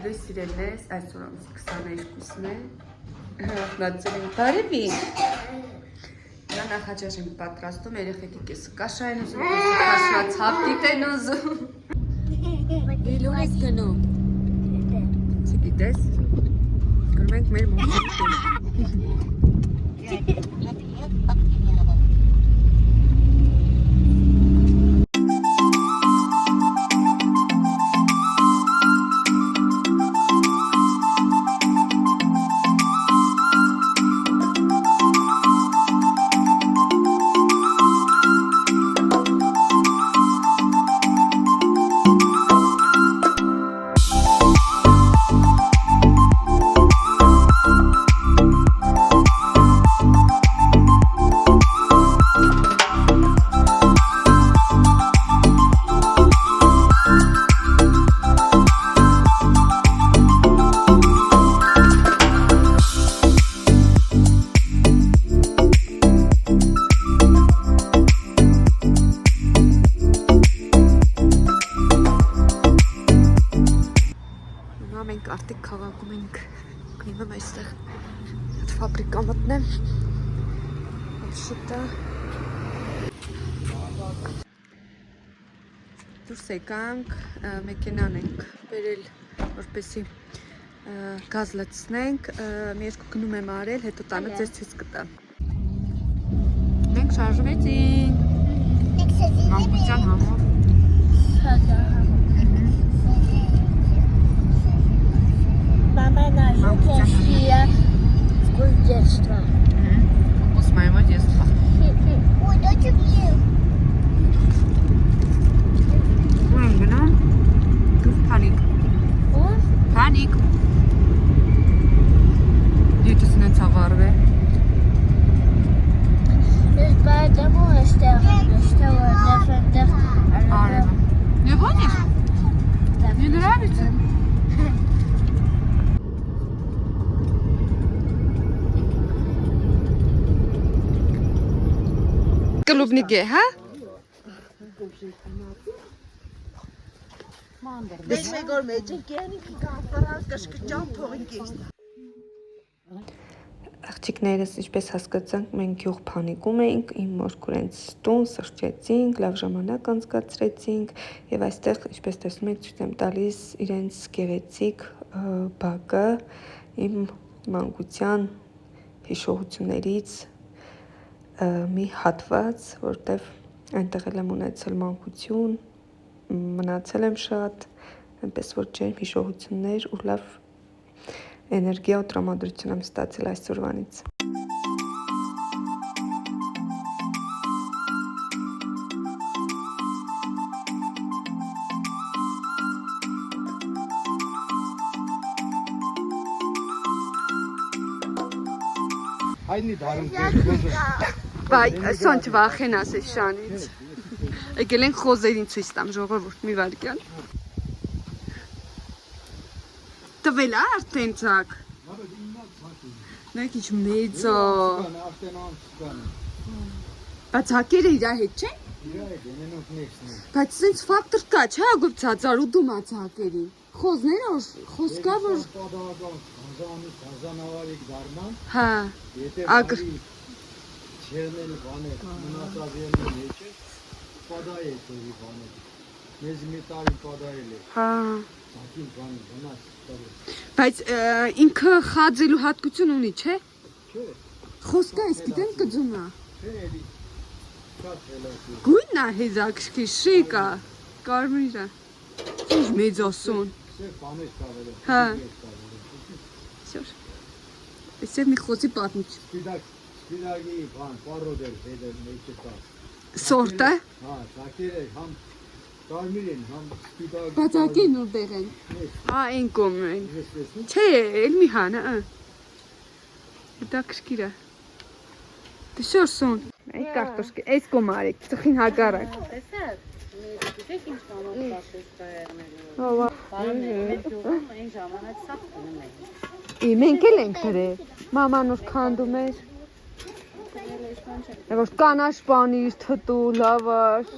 լույս սիրելես, այսօր ամսի 22-ն է, նախնացել եմ բարևի, նա նախաճաշ եմ պատրաստում, երեխեքի կեսը կաշա են ուզում, կեսը կաշված հապտիտ են ուզում, իլուր ես գնում, չգիտես, գնում ենք մեր մոմսիկին, մենք արդիկ քաղաքում ենք գնում այստեղ այդ ֆաբրիկա մտնեմ շուտա դուրս եկանք մեքենան ենք բերել որպեսի գազ լցնենք մի երկու գնում եմ արել հետո տանը ձեզ ցույց կտամ մենք շարժվեցինք մանկության համար Мама наша красивая вкус детства. Вкус моего детства. Ой, дайте мне. Паник. Паник. Դիտես նենց ավարվե։ Ես поэтому оставила дефендер. Արևը։ Не будешь? Не нравится? Клубники, հա? Դες մեկ օր մեջ եկանի կամպարալ կշկճան փողին կեստ։ Աղջիկներս ինչպես հասկացանք, մենք գյուղ փանիկում էինք, իմ մորքուրենց տուն սրճեցինք, լավ ժամանակ անցկացրեցինք եւ այստեղ, ինչպես տեսնում եք, ցույց եմ տալիս իրենց գեղեցիկ բակը իմ մանկության հիշողություններից մի հատված, որտեվ այնտեղ եմ ունեցել մանկություն, մնացել եմ շատ, այնպես որ ջերմ հիշողություններ ու լավ էներգիա ու տրամադրություն եմ ստացել այսօրվանից։ Հայնի դարում կերպոզը։ Բայ, այսօն չվախենաս այս շանից։ Եկել ենք խոզերին ցույց տամ, ժողովուրդ մի վարքյան։ Տվել է արդեն ցակ։ Նայեք ինչ մեծ է։ Բայց հակերը իր հետ չէ։ Իր հետ ենենոք նեքսն է։ Բայց սենց ֆակտոր կա, չէ՞ ագործած արուդում է ցակերին։ Խոզները խոսքա որ Պատահական հազանավարիկ դառնան։ հա Եթե ագր չերնել բաներ մնացած ելնի մեջ է, պատահ է ծորի բաներ։ Մեզ մի տարի պատահել է։ հա Ակին բան բնաց տալու։ բայց ինքը խաձելու հատկություն ունի, չէ՞։ Չէ, Խոսքա էս գիտեմ կծում է։ չէ, էլի շատ հելացի։ Գույնն է հեզակշկի շիկա, կարմիրը։ Ինչ մեծ ասոն։ Սև բաներ կավերը։ Հա։ Սյուր։ Էսե մի խոզի պատմություն։ Սպիդագի բան, պարոդել հետեր մեջ է տաս։ Սորտը։ Հա, շակերը համ կարմիր են, համ սպիդագ։ Բացակին որտեղ են։ Հա, այն կողմն են։ Չէ, էլ մի հանը, հետաքրքիր է։ Դե շոր սոն։ Այդ կարտոշկի, այս կոմարեք, ծխին հագարակ։ Տեսա՞ք։ Գիտեք ինչ կամոքացես կայերները։ Հովա։ Մեր գյուղում այն ժամանակ սա խմում էին։ Մենք էլ ենք գրել։ Մաման որ քանդում էր։ Որ կանաչ պանիր, թթու, լավաշ։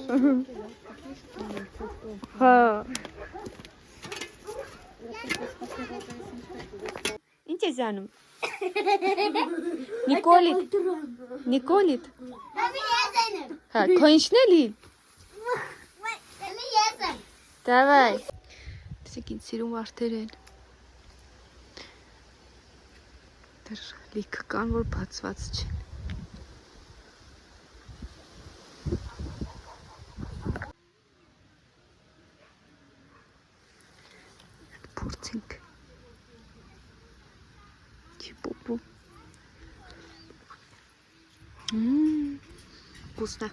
Հա։ ես անում։ Նիկոլիտ։ Մամի ես եմ։ Հա, քո ինչն էլի։ Մամի ես եմ։ Դավայ։ Տեսեք ինձ սիրում արդեր են։ Դեռ լիքը կան, որ բացված չեն։ Փորձենք։ Չի պոպու։ Вкусно։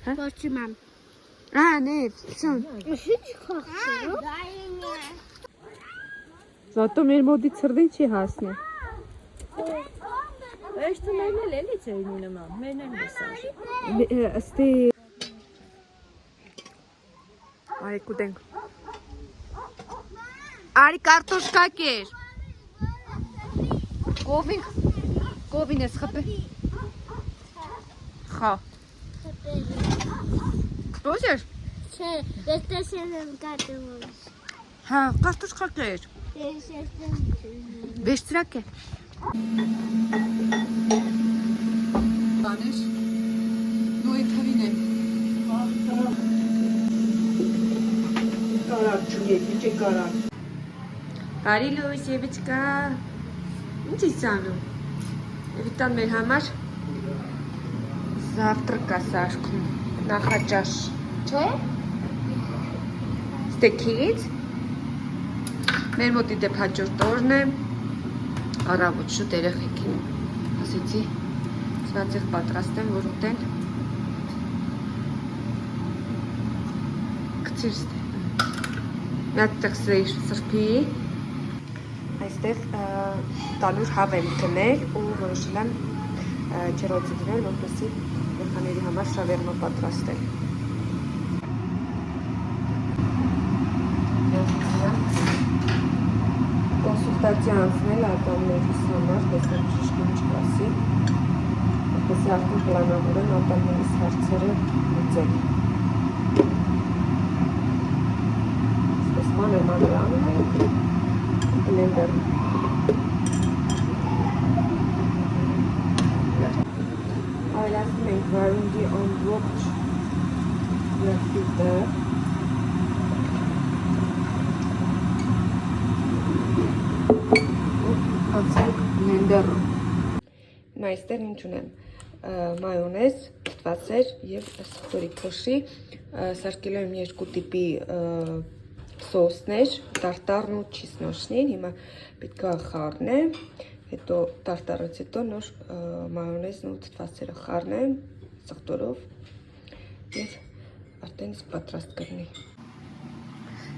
Պոչի մամ։ Ναι, всё։ Ինչ խախտում։ Զատո մեր մոդի ծրդին չի հասնի։ Էստը մերն էլ էլի ծերնի նման, մերն էլ մեսաժ։ Աստի Արի կուտենք։ Արի կարտոշկա կեր։ Գովին ես խպե։ Խա։ Քտոս ես։ Չէ, ես տեսել եմ կատում։ Հա, կարտոշկա կեր։ Ես եմ։ Վեշտրակ է։ Բանես։ Նույն թվին եմ։ Կարակ չունի, ինչ է կարակ։ Բարի լույս, Եվիչկա։ Ինչ ես անում։ Եվիտան մեր համար завтрак ասարկում, նախաճաշ, չէ՞։ Ստեքից։ Մեր մոտի դեպ հաջորդ օրն է, առավոտ շուտ երեխեքին ասեցի, սվածեղ պատրաստեմ, որ ուտեն։ Կցիր ստե։ Մի հատ տղսրի սրբի։ Այստեղ տանուր հավ եմ գնել ու որոշել եմ ջրոցի դնել, որպեսզի երեխաների համար շավերմա պատրաստել։ Կոնսուլտացիա անցնել ատամներիս համար, տեսնեմ շիշկին չկասի, որպեսզի արդեն պլանավորեմ ատամներիս հարցերը լուծել։ Այսպես մանր անում ենք, բլենդեր։ Այլասում ենք վարունգի ամբողջ երդիտը։ Անցանք բլենդեր։ Հիմա այստեղ ինչ ունեմ, մայոնեզ, թթվասեր և սխորի փոշի, սարկել եմ երկու տիպի սոսներ, տարտարն ու չիզնոշնին, հիմա պետք է խառնեմ, հետո տարտարից հետո նոր մայոնեզն ու թթվասերը խառնեմ սխտորով և արդեն իսկ պատրաստ կլինի։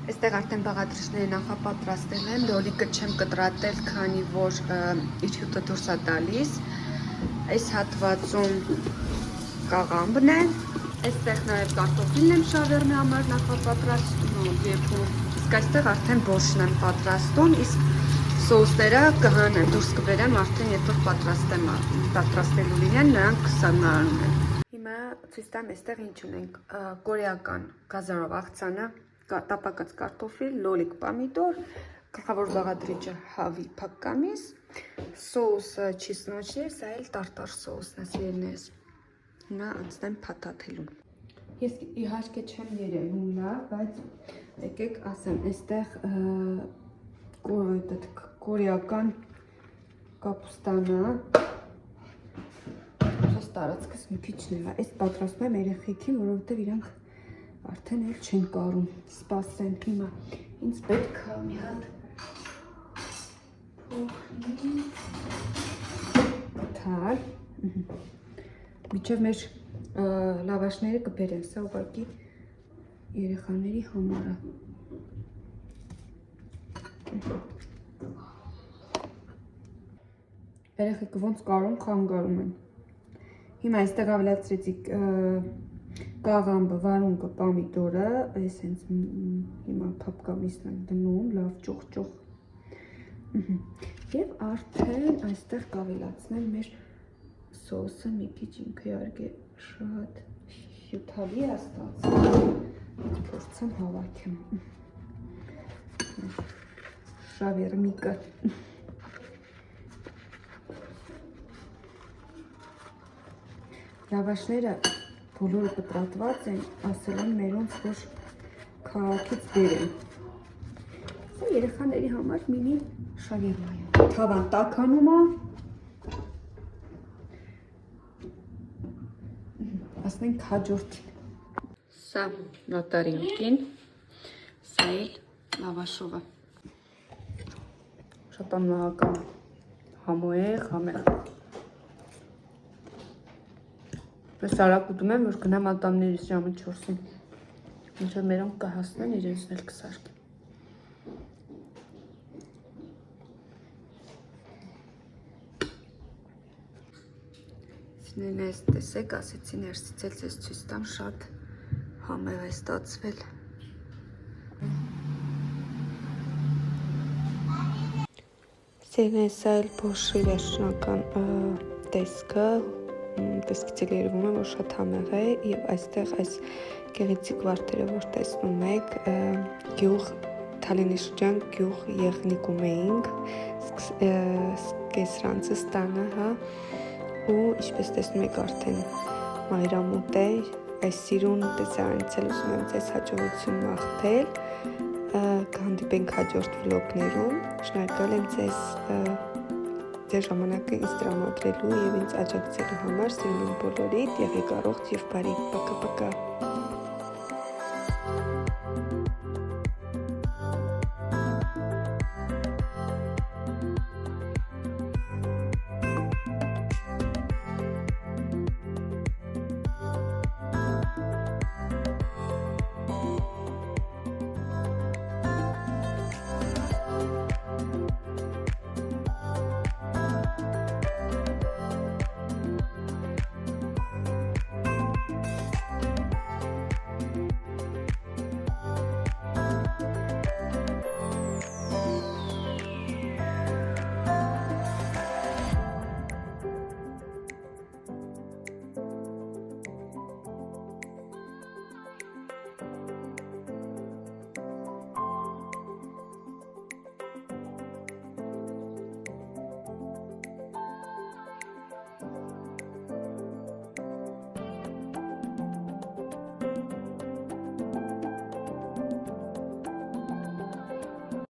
Այստեղ արդեն բաղադրիչները նախապատրաստել եմ, լոլիկը չեմ կտրատել, քանի որ իր հյութը դուրս է տալիս։ Այս հատվածում կաղամբն է, այստեղ նաև կարտոֆիլն եմ շավերմի համար նախապատրաստում, իսկ այստեղ արդեն բորշն եմ պատրաստում, իսկ սոսները կհանեմ, դուրս կբերեմ արդեն երբ որ պատրաստելու լինեն, նրանք սանարանում են։ Հիմա ցույց տամ այստեղ ինչ ունենք, կորեական գազարով աղցանը, տապակած կարտոֆիլ, լոլիկ պամիդոր, գլխավոր բաղադրիչը հավի փակկամիս, սոուսը չիզնոչի, սա էլ տարտար սոուսն է, սիրելիներս։ Հիմա անցնեմ փաթաթելուն։ Ես իհարկե չեմ երևում լավ, բայց եկեք ասեմ, այստեղ կորեական կապուստանա, այս տարածքս մի քիչն է, այս պատրաստում եմ երեխեքին, որովհետև իրանք արդեն էլ չեն կարում, սպասեն, հիմա ինձ պետք է մի հատ թալ, միջև մեր լավաշները կբերեմ, սա ուղղակի երեխաների համար է։ Երեխեքը ոնց կարում, խանգարում են։ Հիմա այստեղ ավելացրեցի կաղամբը, վարունգը, պամիդորը, այս հենց հիմա փափկամիսն եմ դնում, լավ ճոխ-ճոխ։ Եվ արդեն այստեղ կավելացնեմ մեր սոսը, մի քիչ ինքը իհարկե շատ հյութալի է ստացել, փորձեմ հավաքեմ։ շավերմիկը։ Լավաշները բոլորը պտրատված են, ասել են մերոնց, որ քաղաքից դեր են։ Սա երեխաների համար մինի շավերմա է։ Թավան տաքանում է։ Ասենք հաջորդին։ Սա նոտարինքին, սա էլ լավաշովը։ Շատ անմահական համոեղ, համեղ։ Ես արագ ուտում եմ, որ գնամ ատամներիս ժամը 4-ին։ Մինչև մերոնք կհասնեն, իրենցն էլ կսարկեն։ Սինեն ես տեսեք, ասեցի ներսից էլ ձեզ ցույց տամ, շատ համեղ է ստացվել։ Սինեն սա էլ բոշի վերջնական տեսքը, տեսքից էլ երևում է, որ շատ համեղ է և այստեղ այս գեղեցիկ վարդերը, որ տեսնում եք, գյուղ Թալինի շրջան գյուղ Եղնիկում էինք, կեսրանցը ստանը, հա, ու ինչպես տեսնում եք արդեն մայրամուտ է, այս սիրուն տեսարանից էլ ուզում եմ ձեզ հաջողություն մաղթել, կհանդիպենք հաջորդ վլոգներում, շնորհակալ եմ ձեզ ձեր ժամանակը ինձ տրամադրելու և ինձ աջակցելու համար, սիրում եմ բոլորիդ, եղեք առողջ և բարի, պակա-պակա։